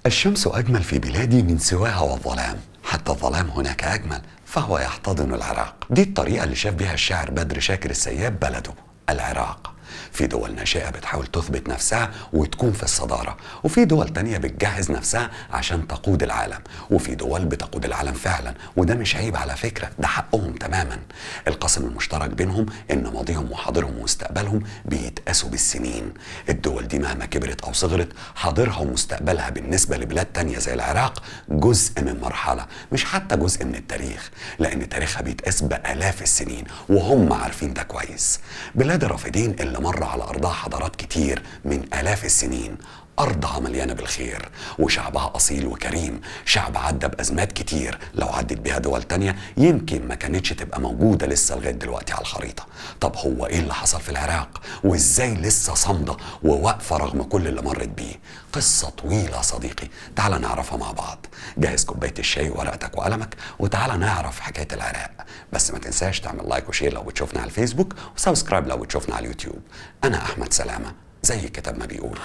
الشمس أجمل في بلادي من سواها والظلام، حتى الظلام هناك أجمل فهو يحتضن العراق. دي الطريقة اللي شاف بها الشاعر بدر شاكر السياب بلده العراق. في دول ناشئة بتحاول تثبت نفسها وتكون في الصدارة، وفي دول تانية بتجهز نفسها عشان تقود العالم، وفي دول بتقود العالم فعلا، وده مش عيب على فكرة، ده حقهم تماما. القاسم المشترك بينهم ان ماضيهم وحاضرهم ومستقبلهم بيتقاسوا بالسنين. الدول دي مهما كبرت او صغرت حاضرها ومستقبلها بالنسبة لبلاد تانية زي العراق جزء من مرحلة، مش حتى جزء من التاريخ، لان تاريخها بيتقاس بآلاف السنين وهم عارفين ده كويس. بلاد الرافدين اللي مر على أرضها حضارات كتير من آلاف السنين، أرضها مليانة بالخير وشعبها أصيل وكريم، شعب عدى بأزمات كتير لو عدت بيها دول تانية يمكن ما كانتش تبقى موجودة لسه لغاية دلوقتي على الخريطة. طب هو إيه اللي حصل في العراق؟ وإزاي لسه صامدة وواقفة رغم كل اللي مرت بيه؟ قصة طويلة صديقي، تعال نعرفها مع بعض. جهز كوباية الشاي وورقتك وقلمك وتعال نعرف حكاية العراق. بس ما تنساش تعمل لايك وشير لو بتشوفنا على الفيسبوك، وسبسكرايب لو بتشوفنا على اليوتيوب. أنا أحمد سلامة زي الكتاب ما بيقول.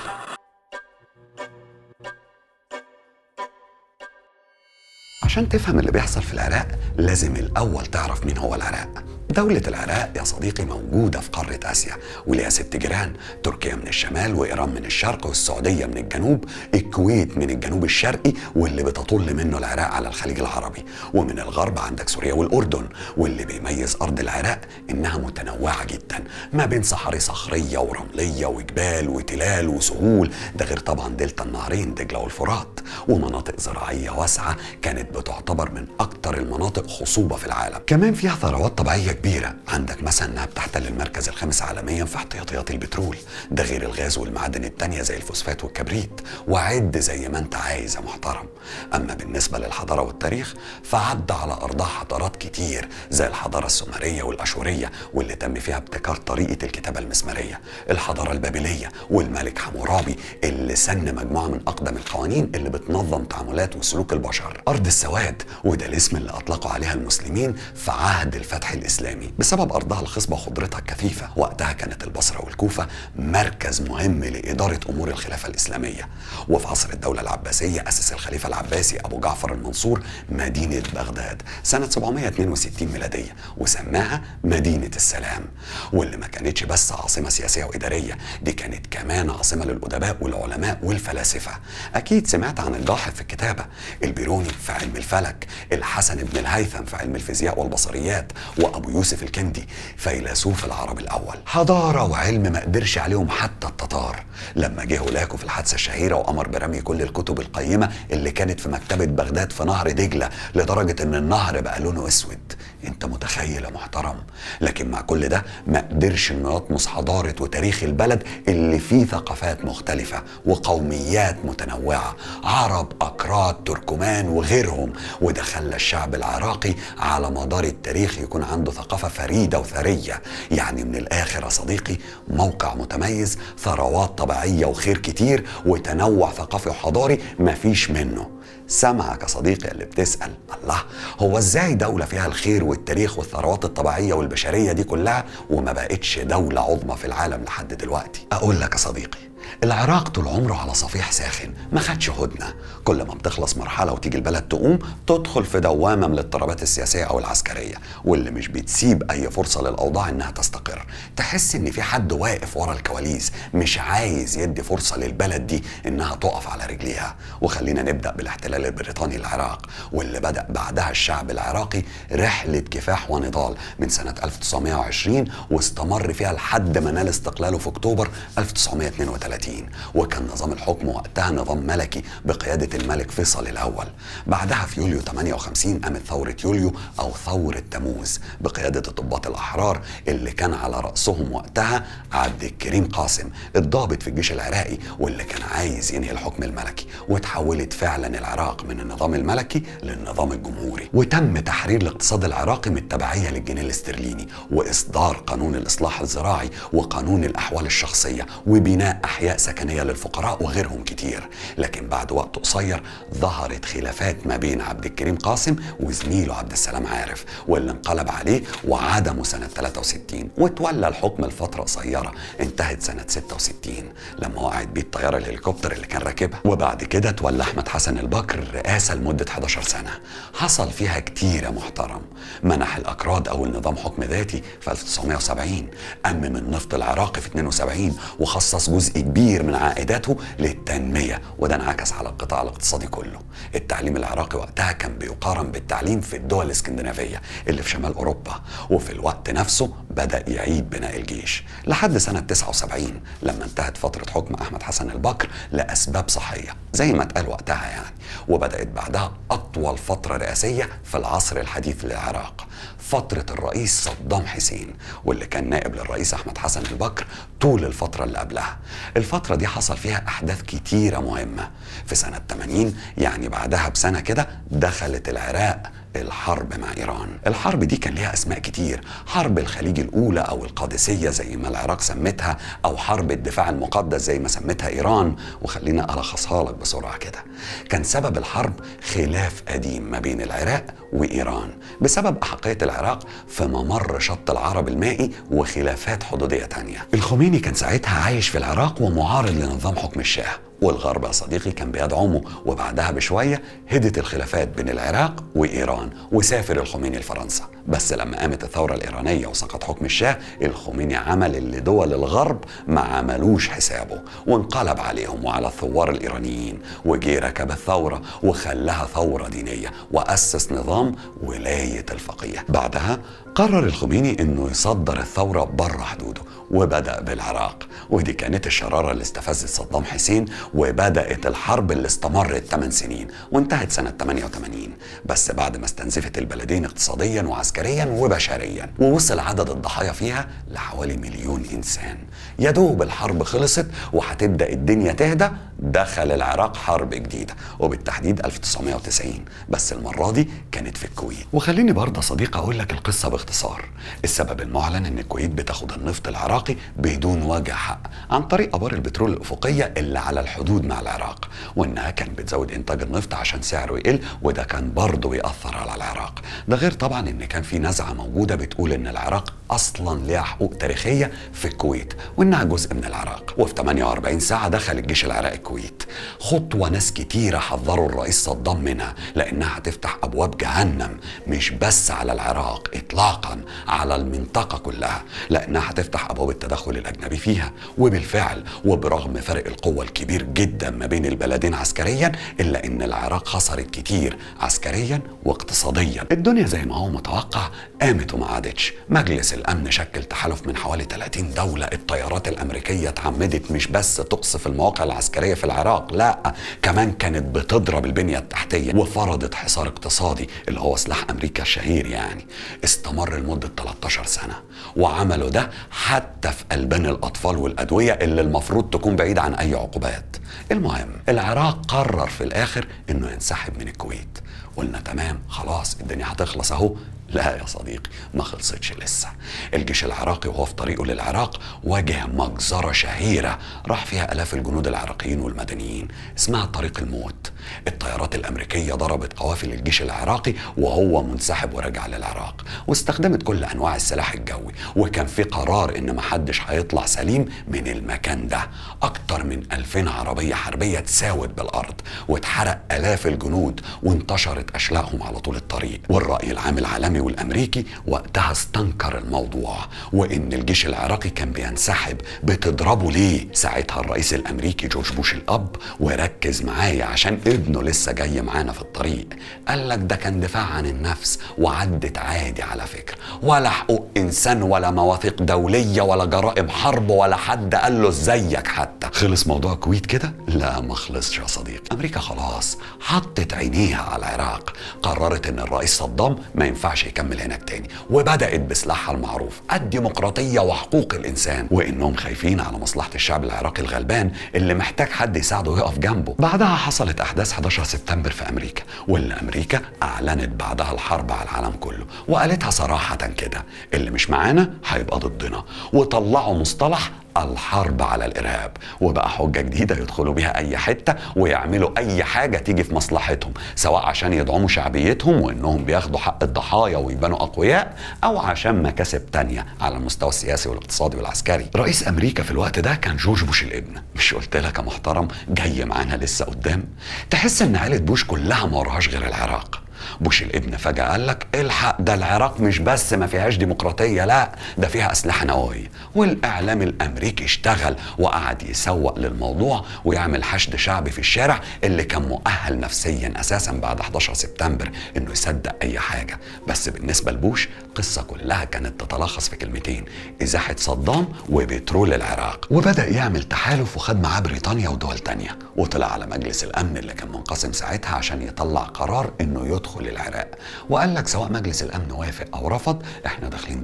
عشان تفهم اللي بيحصل في العراق لازم الأول تعرف مين هو العراق. دولة العراق يا صديقي موجودة في قارة آسيا، وليها 6 جيران، تركيا من الشمال وإيران من الشرق والسعودية من الجنوب، الكويت من الجنوب الشرقي واللي بتطل منه العراق على الخليج العربي، ومن الغرب عندك سوريا والأردن. واللي بيميز أرض العراق إنها متنوعة جدا، ما بين صحاري صخرية ورملية وجبال وتلال وسهول، ده غير طبعا دلتا النهرين دجلة والفرات، ومناطق زراعية واسعة كانت بتعتبر من أكتر المناطق خصوبة في العالم. كمان فيها ثروات طبيعية كبيرة، عندك مثلا انها بتحتل المركز الخامس عالميا في احتياطيات البترول، ده غير الغاز والمعادن التانية زي الفوسفات والكبريت، وعد زي ما انت عايز يا محترم. اما بالنسبة للحضارة والتاريخ فعد على ارضها حضارات كتير زي الحضارة السومرية والاشورية واللي تم فيها ابتكار طريقة الكتابة المسمارية، الحضارة البابلية والملك حمورابي اللي سن مجموعة من اقدم القوانين اللي بتنظم تعاملات وسلوك البشر، ارض السواد وده الاسم اللي اطلقوا عليها المسلمين في عهد الفتح الإسلامي بسبب أرضها الخصبة وخضرتها الكثيفة. وقتها كانت البصرة والكوفة مركز مهم لإدارة أمور الخلافة الإسلامية. وفي عصر الدولة العباسية أسس الخليفة العباسي أبو جعفر المنصور مدينة بغداد سنة 762 ميلادية وسماها مدينة السلام، واللي ما كانتش بس عاصمة سياسية وإدارية، دي كانت كمان عاصمة للأدباء والعلماء والفلاسفة. أكيد سمعت عن الجاحظ في الكتابة، البيروني في علم الفلك، الحسن بن الهيثم في علم الفيزياء والبصريات، وابو يوسف الكندي فيلسوف العرب الاول. حضاره وعلم ما قدرش عليهم حتى التتار لما جه هولاكو في الحادثه الشهيره وامر برمي كل الكتب القيمه اللي كانت في مكتبه بغداد في نهر دجله لدرجه ان النهر بقى لونه اسود. انت متخيل يا محترم؟ لكن مع كل ده ما قدرش انه يطمس حضاره وتاريخ البلد اللي فيه ثقافات مختلفه وقوميات متنوعه، عرب اكراد تركمان وغيرهم، وده خلى الشعب العراقي على مدار التاريخ يكون عنده ثقافة فريدة وثرية. يعني من الآخر يا صديقي موقع متميز، ثروات طبيعية وخير كتير وتنوع ثقافي وحضاري مفيش منه. سامعك يا صديقي اللي بتسأل، الله هو ازاي دولة فيها الخير والتاريخ والثروات الطبيعية والبشرية دي كلها وما بقتش دولة عظمى في العالم لحد دلوقتي؟ أقول لك يا صديقي، العراق طول عمره على صفيح ساخن، ما خدش هدنه، كل ما بتخلص مرحله وتيجي البلد تقوم تدخل في دوامه من الاضطرابات السياسيه او العسكريه، واللي مش بتسيب اي فرصه للاوضاع انها تستقر. تحس ان في حد واقف ورا الكواليس مش عايز يدي فرصه للبلد دي انها تقف على رجليها. وخلينا نبدا بالاحتلال البريطاني للعراق، واللي بدا بعدها الشعب العراقي رحله كفاح ونضال من سنه 1920 واستمر فيها لحد ما نال استقلاله في اكتوبر 1932. وكان نظام الحكم وقتها نظام ملكي بقيادة الملك فيصل الأول. بعدها في يوليو 58 قامت ثورة يوليو أو ثورة تموز بقيادة الضباط الأحرار اللي كان على رأسهم وقتها عبد الكريم قاسم الضابط في الجيش العراقي واللي كان عايز ينهي الحكم الملكي. وتحولت فعلا العراق من النظام الملكي للنظام الجمهوري، وتم تحرير الاقتصاد العراقي من التبعية للجنيه الاسترليني وإصدار قانون الإصلاح الزراعي وقانون الأحوال الشخصية وبناء أحياء وإحياء سكنية للفقراء وغيرهم كتير. لكن بعد وقت قصير ظهرت خلافات ما بين عبد الكريم قاسم وزميله عبد السلام عارف، واللي انقلب عليه وعدمه سنة 63، وتولى الحكم لفترة قصيرة انتهت سنة 66 لما وقعت بيه الطيارة الهليكوبتر اللي كان راكبها. وبعد كده تولى أحمد حسن البكر الرئاسة لمدة 11 سنة حصل فيها كتير يا محترم. منح الأكراد أول نظام حكم ذاتي في 1970، أمم النفط العراقي في 72 وخصص جزء كبير من عائداته للتنمية، وده انعكس على القطاع الاقتصادي كله. التعليم العراقي وقتها كان بيقارن بالتعليم في الدول الاسكندنافية اللي في شمال أوروبا، وفي الوقت نفسه بدأ يعيد بناء الجيش لحد سنة 79 لما انتهت فترة حكم أحمد حسن البكر لأسباب صحية زي ما اتقال وقتها يعني. وبدأت بعدها أطول فترة رئاسية في العصر الحديث للعراق، فترة الرئيس صدام حسين، واللي كان نائب للرئيس أحمد حسن البكر طول الفترة اللي قبلها. الفترة دي حصل فيها أحداث كتيرة مهمة. في سنة 80 يعني بعدها بسنة كده دخلت العراق الحرب مع إيران. الحرب دي كان ليها أسماء كتير، حرب الخليج الأولى أو القادسية زي ما العراق سمتها، أو حرب الدفاع المقدس زي ما سمتها إيران. وخلينا ألخصها لك بسرعة كده. كان سبب الحرب خلاف قديم ما بين العراق وإيران بسبب أحقية العراق في ممر شط العرب المائي وخلافات حدودية تانية. الخميني كان ساعتها عايش في العراق ومعارض لنظام حكم الشاه، والغرب يا صديقي كان بيدعمه. وبعدها بشوية هدت الخلافات بين العراق وإيران وسافر الخميني لفرنسا. بس لما قامت الثورة الإيرانية وسقط حكم الشاه، الخميني عمل اللي دول الغرب ما عملوش حسابه، وانقلب عليهم وعلى الثوار الإيرانيين، وجي ركب الثورة وخلاها ثورة دينية وأسس نظام ولاية الفقيه. بعدها قرر الخميني انه يصدر الثورة بره حدوده وبدأ بالعراق، ودي كانت الشرارة اللي استفزت صدام حسين، وبدأت الحرب اللي استمرت 8 سنين وانتهت سنة 88، بس بعد ما استنزفت البلدين اقتصاديا وعسكريا وبشريا، ووصل عدد الضحايا فيها لحوالي 1,000,000 إنسان. يا دوب الحرب خلصت وهتبدأ الدنيا تهدى، دخل العراق حرب جديدة وبالتحديد 1990، بس المرة دي كانت في الكويت. وخليني برضه صديق أقول لك القصة باختصار. السبب المعلن إن الكويت بتاخد النفط العراقي بدون وجه حق عن طريق آبار البترول الأفقية اللي على الحدود مع العراق، وإنها كانت بتزود إنتاج النفط عشان سعره يقل، وده كان برضه بيأثر على العراق. ده غير طبعا إن كان في نزعة موجودة بتقول إن العراق أصلا ليها حقوق تاريخية في الكويت وإنها جزء من العراق. وفي 48 ساعة دخل الجيش العراقي الكويت، خطوة ناس كتيرة حذروا الرئيس صدام منها لأنها هتفتح أبواب جهنم مش بس على العراق إطلاقا، على المنطقة كلها، لأنها هتفتح أبواب التدخل الأجنبي فيها. وبالفعل وبرغم فرق القوة الكبير جدا ما بين البلدين عسكريا، إلا إن العراق خسرت كتير عسكريا واقتصاديا. الدنيا زي ما هو متوقع قامت وما عادتش. مجلس الأمن شكل تحالف من حوالي 30 دولة. الطيارات الأمريكية اتعمدت مش بس تقصف المواقع العسكرية في العراق، لا كمان كانت بتضرب البنية التحتية، وفرضت حصار اقتصادي اللي هو سلاح أمريكا الشهير يعني، استمر لمدة 13 سنة. وعملوا ده حتى في ألبان الأطفال والأدوية اللي المفروض تكون بعيدة عن أي عقوبات. المهم العراق قرر في الآخر إنه ينسحب من الكويت. قلنا تمام خلاص الدنيا هتخلص أهو. لا يا صديقي، ما خلصتش لسه. الجيش العراقي وهو في طريقه للعراق واجه مجزرة شهيرة راح فيها آلاف الجنود العراقيين والمدنيين اسمها طريق الموت. الطيارات الأمريكية ضربت قوافل الجيش العراقي وهو منسحب ورجع للعراق، واستخدمت كل أنواع السلاح الجوي، وكان في قرار إن محدش هيطلع سليم من المكان ده. أكتر من 2000 عربية حربية تساوت بالأرض، واتحرق آلاف الجنود وانتشرت أشلاءهم على طول الطريق. والرأي العام العالمي والأمريكي وقتها استنكر الموضوع، وإن الجيش العراقي كان بينسحب. بتضربه ليه؟ ساعتها الرئيس الأمريكي جورج بوش الأب، وركز معايا عشان ابنه لسه جاي معانا في الطريق، قال لك ده كان دفاع عن النفس وعدت عادي على فكرة، ولا حقوق إنسان ولا مواثيق دولية ولا جرائم حرب ولا حد قال له ازيك حتى. خلص موضوع الكويت كده؟ لا ما خلصش يا صديقي. أمريكا خلاص حطت عينيها على العراق، قررت إن الرئيس صدام ما ينفعش يكمل هناك تاني، وبدأت بسلاحها المعروف الديمقراطية وحقوق الإنسان، وإنهم خايفين على مصلحة الشعب العراقي الغلبان اللي محتاج حد يساعده ويقف جنبه. بعدها حصلت أحداث 11 سبتمبر في أمريكا، واللي أمريكا أعلنت بعدها الحرب على العالم كله، وقالتها صراحة كده اللي مش معانا هيبقى ضدنا، وطلعوا مصطلح الحرب على الإرهاب، وبقى حجة جديدة يدخلوا بيها أي حتة ويعملوا أي حاجة تيجي في مصلحتهم، سواء عشان يدعموا شعبيتهم وإنهم بياخدوا حق الضحايا ويبانوا أقوياء، أو عشان مكاسب تانية على المستوى السياسي والاقتصادي والعسكري. رئيس أمريكا في الوقت ده كان جورج بوش الابن. مش قلت لك يا محترم جاي معانا لسه قدام؟ تحس إن عيلة بوش كلها ما وراهاش غير العراق. بوش الابن فجأة قال لك الحق، ده العراق مش بس ما فيهاش ديمقراطية، لا ده فيها أسلحة نووية. والإعلام الأمريكي اشتغل وقعد يسوق للموضوع ويعمل حشد شعبي في الشارع اللي كان مؤهل نفسيا أساسا بعد 11 سبتمبر إنه يصدق أي حاجة. بس بالنسبة لبوش القصة كلها كانت تتلخص في كلمتين: إزاحة صدام وبترول العراق. وبدأ يعمل تحالف وخد معاه بريطانيا ودول تانية، وطلع على مجلس الأمن اللي كان منقسم ساعتها عشان يطلع قرار إنه يدخل العراق. وقال لك سواء مجلس الأمن وافق أو رفض احنا داخلين.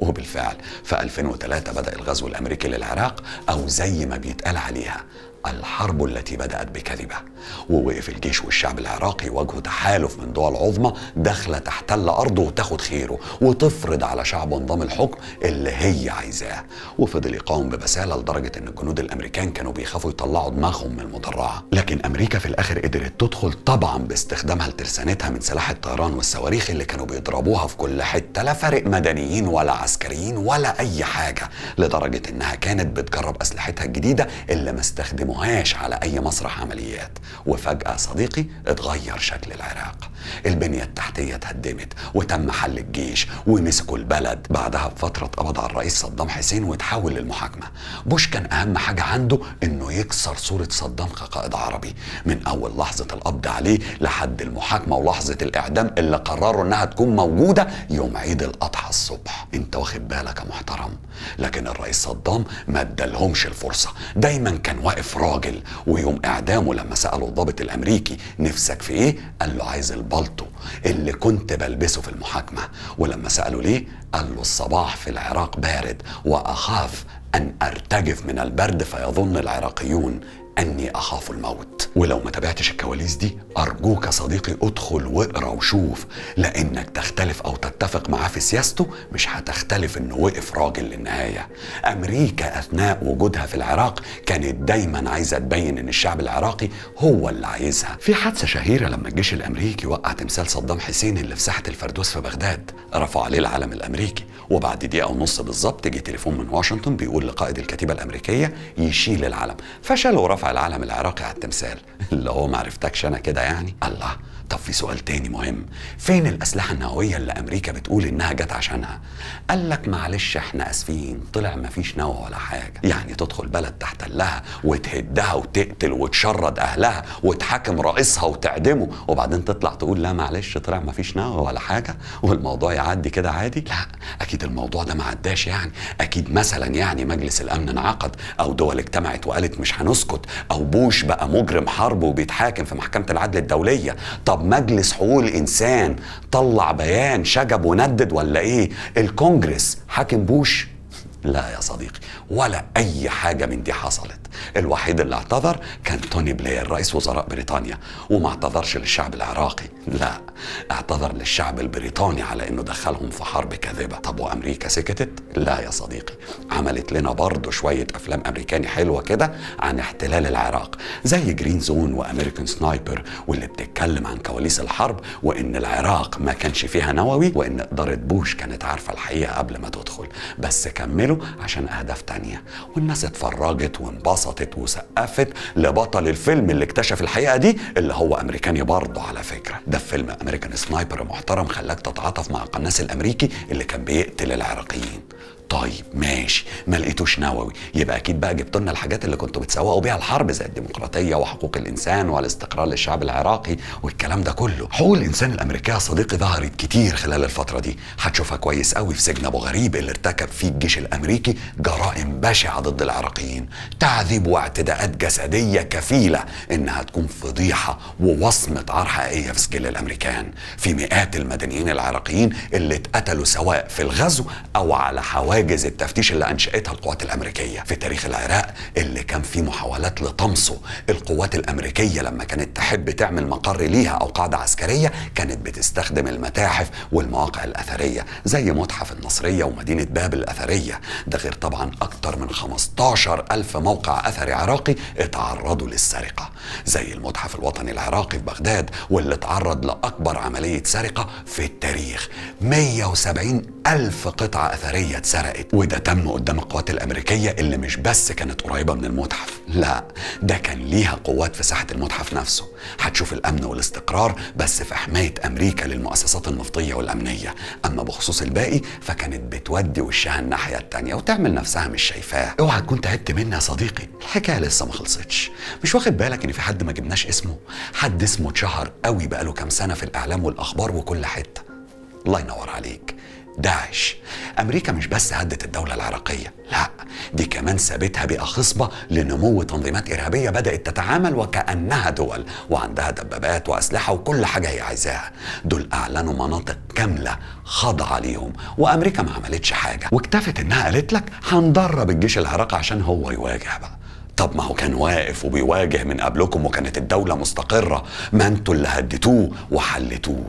وبالفعل في 2003 بدأ الغزو الأمريكي للعراق، أو زي ما بيتقال عليها الحرب التي بدأت بكذبة. ووقف الجيش والشعب العراقي يواجهوا تحالف من دول عظمى داخلة تحتل أرضه وتاخد خيره وتفرض على شعبه نظام الحكم اللي هي عايزاه. وفضل يقاوم ببسالة لدرجة إن الجنود الأمريكان كانوا بيخافوا يطلعوا دماغهم من المدرعة. لكن أمريكا في الآخر قدرت تدخل، طبعا باستخدامها لترسانتها من سلاح الطيران والصواريخ اللي كانوا بيضربوها في كل حتة، لا فارق مدنيين ولا عسكريين ولا أي حاجة، لدرجة إنها كانت بتجرب أسلحتها الجديدة اللي ما استخدموهاش على أي مسرح عمليات. وفجأة صديقي اتغير شكل العراق، البنية التحتية اتهدمت وتم حل الجيش ومسكوا البلد. بعدها بفترة اتقبض على الرئيس صدام حسين وتحول للمحاكمة. بوش كان أهم حاجة عنده إنه يكسر صورة صدام كقائد عربي، من أول لحظة القبض عليه لحد المحاكمة ولحظة الإعدام اللي قرروا إنها تكون موجودة يوم عيد الأضحى الصبح. أنت واخد بالك يا محترم؟ لكن الرئيس صدام ما ادالهمش الفرصة، دايما كان واقف راجل. ويوم إعدامه لما سأله الضابط الأمريكي نفسك في إيه؟ قال له عايز البلطو اللي كنت بلبسه في المحاكمة. ولما سأله ليه؟ قال له الصباح في العراق بارد وأخاف أن أرتجف من البرد فيظن العراقيون أني أخاف الموت. ولو ما تابعتش الكواليس دي أرجوك يا صديقي ادخل واقرا وشوف، لأنك تختلف أو تتفق معاه في سياسته مش هتختلف إنه وقف راجل للنهاية. أمريكا أثناء وجودها في العراق كانت دايما عايزة تبين إن الشعب العراقي هو اللي عايزها. في حادثة شهيرة لما الجيش الأمريكي وقع تمثال صدام حسين اللي في ساحة الفردوس في بغداد، رفع عليه العلم الأمريكي، وبعد دقيقة ونص بالظبط جه تليفون من واشنطن بيقول لقائد الكتيبة الأمريكية يشيل العلم، فشالوا ورفع العلم العراقي على التمثال. اللي هو معرفتكش انا كده يعني؟ الله. طب في سؤال تاني مهم، فين الأسلحة النووية اللي أمريكا بتقول إنها جت عشانها؟ قال لك معلش احنا آسفين، طلع مفيش نوى ولا حاجة. يعني تدخل بلد تحتلها وتهدها وتقتل وتشرد أهلها وتحاكم رئيسها وتعدمه، وبعدين تطلع تقول لا معلش طلع مفيش نوى ولا حاجة والموضوع يعدي كده عادي؟ لا أكيد الموضوع ده ما عداش. يعني أكيد مثلا يعني مجلس الأمن انعقد، أو دول اجتمعت وقالت مش هنسكت، أو بوش بقى مجرم حرب وبيتحاكم في محكمة العدل الدولية. طب مجلس حقوق الإنسان طلع بيان شجب وندد ولا إيه؟ الكونجرس حاكم بوش؟ لا يا صديقي، ولا أي حاجة من دي حصلت. الوحيد اللي اعتذر كان توني بلير رئيس وزراء بريطانيا، وما اعتذرش للشعب العراقي، لا اعتذر للشعب البريطاني على انه دخلهم في حرب كاذبة. طب وامريكا سكتت؟ لا يا صديقي، عملت لنا برضو شوية افلام امريكاني حلوة كده عن احتلال العراق، زي جرين زون وامريكان سنايبر، واللي بتتكلم عن كواليس الحرب وان العراق ما كانش فيها نووي، وان ادارة بوش كانت عارفة الحقيقة قبل ما تدخل، بس كملوا عشان اهداف تانية. والناس اتفرجت وانبسطت وسقفت لبطل الفيلم اللي اكتشف الحقيقة دي، اللي هو امريكاني برضه على فكرة. ده فيلم امريكان سنايبر محترم، خلاك تتعاطف مع القناص الامريكي اللي كان بيقتل العراقيين. طيب ماشي، ما لقيتوش نووي، يبقى اكيد بقى جبتوا لنا الحاجات اللي كنتوا بتسوقوا بيها الحرب زي الديمقراطيه وحقوق الانسان والاستقرار للشعب العراقي والكلام ده كله. حقوق الانسان الامريكيه يا صديقي ظهرت كتير خلال الفتره دي، هتشوفها كويس قوي في سجن ابو غريب اللي ارتكب فيه الجيش الامريكي جرائم بشعه ضد العراقيين، تعذيب واعتداءات جسديه كفيله انها تكون فضيحه ووصمه عار حقيقيه في سجل الامريكان. في مئات المدنيين العراقيين اللي اتقتلوا سواء في الغزو او على حوالي حواجز التفتيش اللي أنشأتها القوات الأمريكية في تاريخ العراق، اللي كان فيه محاولات لطمسه. القوات الأمريكية لما كانت تحب تعمل مقر ليها أو قاعدة عسكرية كانت بتستخدم المتاحف والمواقع الأثرية زي متحف النصرية ومدينة بابل الأثرية. ده غير طبعا أكتر من 15,000 موقع أثري عراقي اتعرضوا للسرقة، زي المتحف الوطني العراقي في بغداد واللي اتعرض لأكبر عملية سرقة في التاريخ. 170,000 قطعة أثرية اتسرقت، وده تم قدام القوات الأمريكية اللي مش بس كانت قريبة من المتحف، لا ده كان ليها قوات في ساحة المتحف نفسه. هتشوف الأمن والاستقرار بس في حماية أمريكا للمؤسسات النفطية والأمنية، أما بخصوص الباقي فكانت بتودي وشها الناحية التانية وتعمل نفسها مش شايفاه. اوعى تكون تعبت مني يا صديقي، الحكاية لسه ما خلصتش. مش واخد بالك ان في حد ما جبناش اسمه؟ حد اسمه اتشهر قوي بقاله كام سنة في الإعلام والأخبار وكل حتة. الله ينور عليك، داعش. أمريكا مش بس هدت الدولة العراقية، لا دي كمان سابتها بيئة خصبة لنمو تنظيمات إرهابية بدأت تتعامل وكأنها دول وعندها دبابات وأسلحة وكل حاجة هي عايزاها. دول أعلنوا مناطق كاملة خاضعة ليهم وأمريكا ما عملتش حاجة، واكتفت إنها قالت لك هندرب الجيش العراقي عشان هو يواجه بقى. طب ما هو كان واقف وبيواجه من قبلكم وكانت الدولة مستقرة، ما انتوا اللي هدتوه وحلتوه.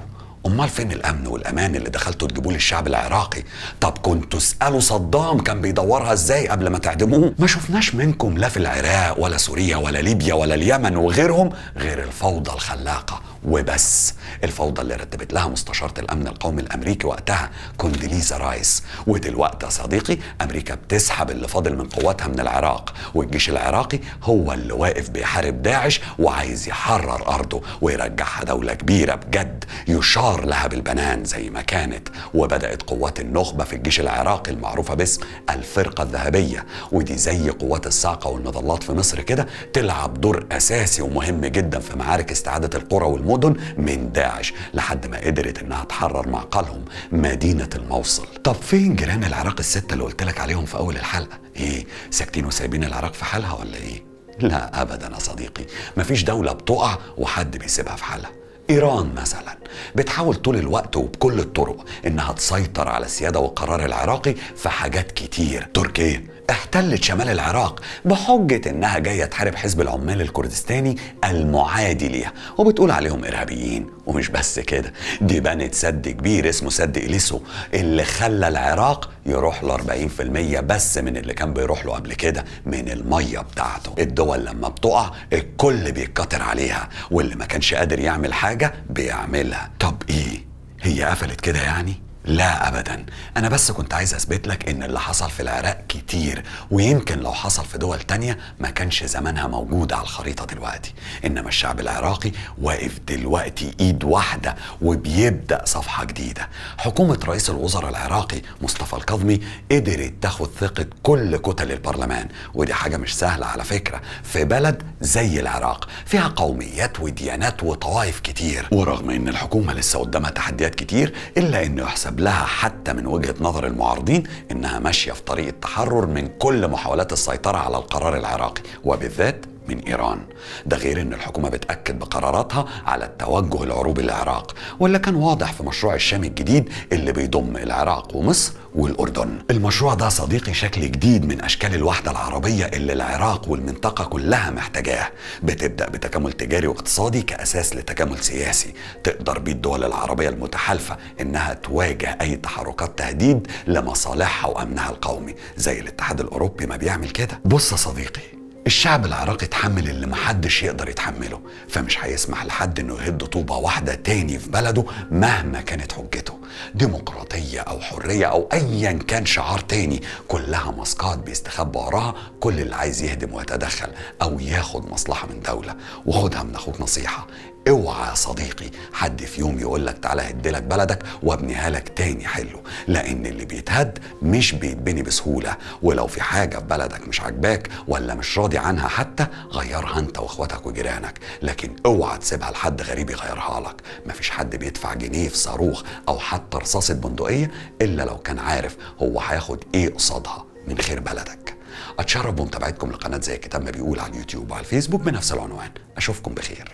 امال فين الامن والامان اللي دخلتوا تجيبوه للشعب العراقي؟ طب كنتوا اسالوا صدام كان بيدورها ازاي قبل ما تعدموه؟ ما شفناش منكم لا في العراق ولا سوريا ولا ليبيا ولا اليمن وغيرهم غير الفوضى الخلاقه وبس. الفوضى اللي رتبت لها مستشاره الامن القومي الامريكي وقتها كوندليزا رايس. ودلوقتي يا صديقي امريكا بتسحب اللي فاضل من قواتها من العراق، والجيش العراقي هو اللي واقف بيحارب داعش وعايز يحرر ارضه ويرجعها دوله كبيره بجد يشار لها بالبنان زي ما كانت. وبدأت قوات النخبة في الجيش العراقي المعروفة باسم الفرقة الذهبية، ودي زي قوات الصاعقة والمظلات في مصر كده تلعب دور أساسي ومهم جدا في معارك استعادة القرى والمدن من داعش لحد ما قدرت انها تحرر معقلهم مدينة الموصل. طب فين جيران العراق الستة اللي قلت لك عليهم في أول الحلقة؟ ايه ساكتين وسايبين العراق في حالها ولا ايه؟ لا أبدا يا صديقي، مفيش دولة بتقع وحد بيسيبها في حالها. إيران مثلا بتحاول طول الوقت وبكل الطرق إنها تسيطر على السيادة والقرار العراقي في حاجات كتير. تركيا احتلت شمال العراق بحجة إنها جاية تحارب حزب العمال الكردستاني المعادي ليها وبتقول عليهم إرهابيين. ومش بس كده، دي بنت سد كبير اسمه سد إليسو اللي خلى العراق يروح ل 40% بس من اللي كان بيروح له قبل كده من المية بتاعته. الدول لما بتقع الكل بيتكتر عليها، واللي ما كانش قادر يعمل حاجة بيعملها. طب إيه؟ هي قفلت كده يعني؟ لا ابدا، انا بس كنت عايز اثبت لك ان اللي حصل في العراق كتير، ويمكن لو حصل في دول تانية ما كانش زمانها موجودة على الخريطة دلوقتي. انما الشعب العراقي واقف دلوقتي ايد واحدة وبيبدأ صفحة جديدة. حكومة رئيس الوزراء العراقي مصطفى الكاظمي قدرت تاخد ثقة كل كتل البرلمان، ودي حاجة مش سهلة على فكرة في بلد زي العراق فيها قوميات وديانات وطوائف كتير. ورغم ان الحكومة لسه قدامها تحديات كتير الا انه يحسب لها حتى من وجهة نظر المعارضين انها ماشية في طريق التحرر من كل محاولات السيطرة على القرار العراقي وبالذات من إيران. ده غير ان الحكومة بتأكد بقراراتها على التوجه العروبي للعراق، واللي كان واضح في مشروع الشام الجديد اللي بيضم العراق ومصر والأردن. المشروع ده صديقي شكل جديد من أشكال الوحدة العربية اللي العراق والمنطقة كلها محتاجاه. بتبدأ بتكامل تجاري واقتصادي كأساس لتكامل سياسي تقدر بيه الدول العربية المتحالفة إنها تواجه أي تحركات تهديد لمصالحها وأمنها القومي زي الاتحاد الأوروبي ما بيعمل كده. بص يا صديقي، الشعب العراقي اتحمل اللي محدش يقدر يتحمله، فمش هيسمح لحد انه يهد طوبة واحدة تاني في بلده مهما كانت حجته. ديمقراطية او حرية او ايا كان شعار تاني كلها مسقات بيستخبى وراها كل اللي عايز يهدم ويتدخل او ياخد مصلحة من دولة. وخدها من اخوك نصيحة، اوعى يا صديقي حد في يوم يقول لك تعالى هدلك بلدك وابنيها لك تاني حلو، لان اللي بيتهد مش بيتبني بسهولة. ولو في حاجة في بلدك مش عاجباك ولا مش راضي عنها حتى غيرها انت واخواتك وجيرانك، لكن اوعى تسيبها لحد غريب يغيرها لك. مفيش حد بيدفع جنيه في صاروخ او حتى رصاصة بندقية الا لو كان عارف هو هياخد ايه قصادها من خير بلدك. اتشرف بمتابعتكم لقناة زي الكتاب ما بيقول على اليوتيوب وعلى الفيسبوك بنفس العنوان. اشوفكم بخير.